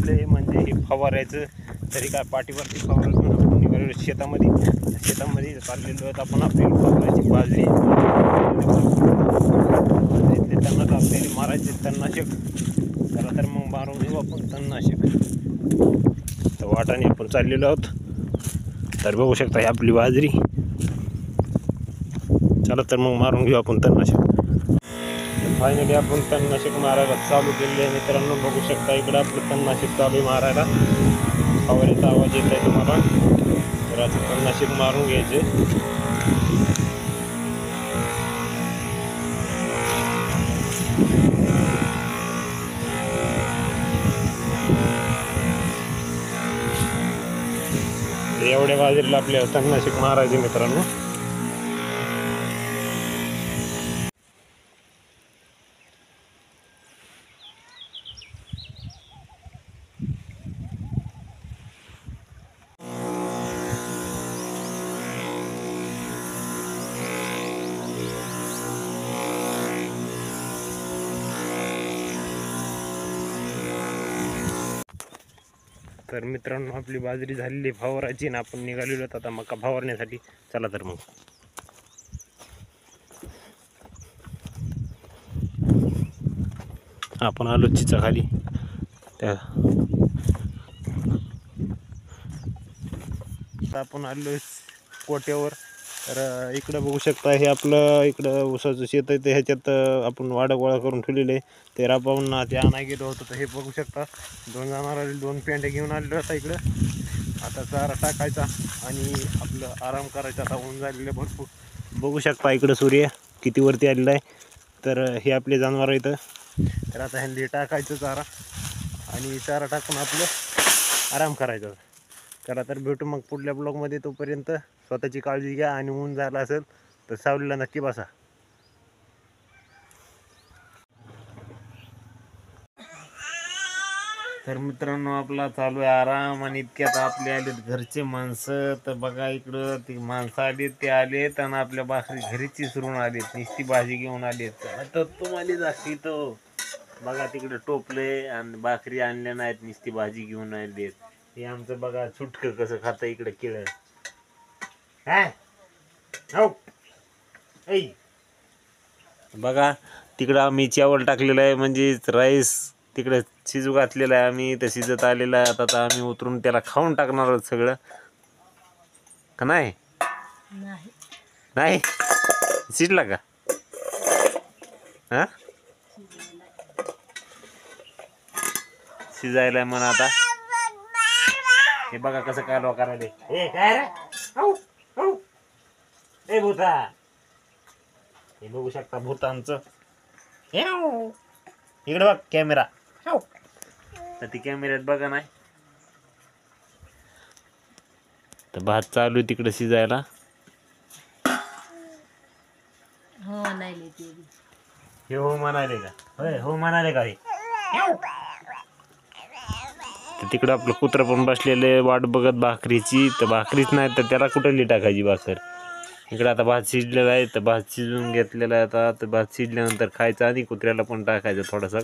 चालले म्हणजे हे फवारायचं. तरी काय पाठीवरती फवारायचं आपण निघालेलो शेतामध्ये चाललेलो आहेत आपण. आपल्याला फवारायची बाजरी त्यांना आपल्याला मारायचे तणनाशक. चला तर मग मारून घेऊ आपण तणनाशक. तर वाटाने आपण चाललेलो आहोत. तर बघू शकता ही आपली बाजरी. चला तर मग मारून घेऊ आपण तणनाशक. फायनली आपण तणनाशक मारायला चालू केले आहे मित्रांनो. बघू शकता इकडं आपलं तणनाशक चालू मारायला. फवारीचा आवाज येत आहे तुम्हाला. तर असं तणनाशक मारून घ्यायचे. एवढ्या बाजरीला आपल्याला तणनाशक मारायचे मित्रांनो. तर मित्रांनो आपली बाजरी झालेली फवारायची ना आपण निघालेलो आता मका फवारण्यासाठी. चला तर मग. आपण आलो चिचाखाली. त्या आपण आलो कोट्यावर. तर इकडं बघू शकता हे आपलं इकडं ऊसाचं शेत आहे. ते ह्याच्यात आपण वाडा गोळा करून ठेवलेले आहे. ते राबावून ते आणाय गेलो होतो. तर हे बघू शकता 2 जनावरांनी 2 पेंड्या घेऊन आलेलो आता इकडं. आता चारा टाकायचा आणि आपलं आराम करायचा. आता ऊन झालेलं भरपूर. बघू शकता इकडं सूर्य किती वरती आलेला आहे. तर हे आपले जनावर इथं. तर आता ह्यांनी टाकायचं चारा आणि चारा टाकून आपलं आराम करायचा. चला तर भेटू मग पुढल्या ब्लॉगमध्ये. तोपर्यंत स्वतःची काळजी घ्या आणि ऊन झाला असेल तर सावलीला नक्की बसा. तर मित्रांनो आपला चालू आहे आराम. आणि इतक्यात आपले आलेत घरचे माणसं. तर बघा इकडं ती माणसं आलीत ते आलेत आणि आपल्या भाकरी घरीच चिसरून आलेत. नुसती भाजी घेऊन आलेत. तर तुम्हाला दाखवतो बघा तिकडे टोपले आणि भाकरी आणल्या नाहीत, नुसती भाजी घेऊन आलेत. हे आमचं बघा चुटकं कसं खातं इकडे केळं. काय हो बघा तिकडं आम्ही चावल टाकलेलं आहे म्हणजे राईस तिकडे शिजू घातलेला आहे आम्ही. तर शिजत आलेला आहे. आता आम्ही उतरून त्याला खाऊन टाकणार आहोत सगळं. का नाही नाही शिजला का? हा शिजायला म्हणा आता. हे बघा कसं कालवा करायला. हे काय रे हे भूता. हे बघू शकता भूतांचं. इकडे बघ कॅमेरा. तर ती कॅमेऱ्यात बघा नाही. तर भात चालू आहे तिकडे शिजायला. हे हो म्हणाले का? होय हो म्हणाले का? तर तिकडं आपलं कुत्रं पण बसलेले वाट बघत भाकरीची. तर भाकरीच नाही तर त्याला कुठली टाकायची भाकर. इकडे आता भात शिजलेला आहे. तर भात शिजून घेतलेला आहे आता. तर भात शिजल्यानंतर खायचा आणि कुत्र्याला पण टाकायचं थोडासा.